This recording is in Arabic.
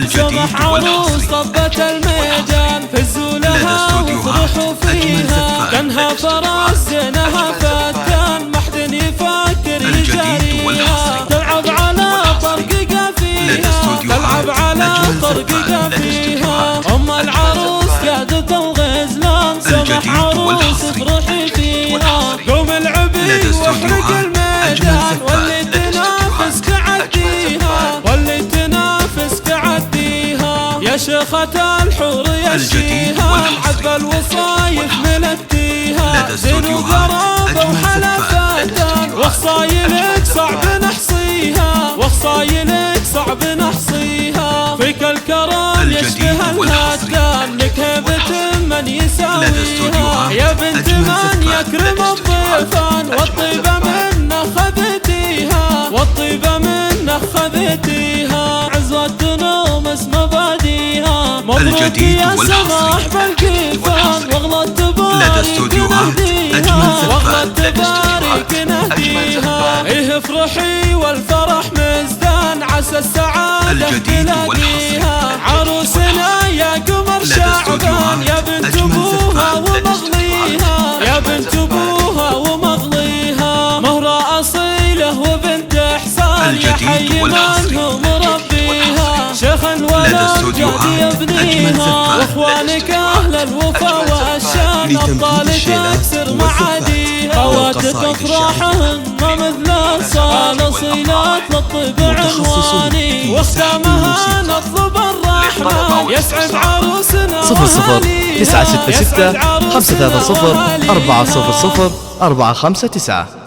سمح عروس طبت الميدان فزوا لها وافرحوا فيها كانها فرس زينها فتان ما حد يفكر يجاريها تلعب على طرققة فيها تلعب على طرققة فيها أم العروس قادة الغزلان سمح عروس افرحي فيها قوم العبي واحرق الميدان واللي تنافس تعديها واللي تنافس تعديها يا شيخة الحور يا شيها عذب الوصايف ملتيها زين وغرابة وحلفاتان وخصايلك صعب نحصيها وخصايلك صعب نحصيها فيك الكرم يشبه الهدان لك هيبة من يساويها يا بنت من يكرم الضيفان والطيبة منه خذتيها والطيبة منه خذتيها عزوة نومس مباديها مبروك يا سماح بالكيفان واغلط تبارك نهديها واغلط تبارك نهديها ايه افرحي والفرح مزدان عسى السعادة تلاقيها عروسنا يا قمر شعبان يا بنت ابوها ومغليها يا بنت ابوها ومغليها مهرة اصيلة وبنت احسان يا حي من هو مربيها شيخ الولد جاد يبنيها واخوانك اهل الوفا والشان ابطالك تكسر معاديها خواتك افراحهن ما مثل الصال صيلات للطيب عنواني واختامها نطلب الرحمن يسعد عروسنا 00 966 530 400 459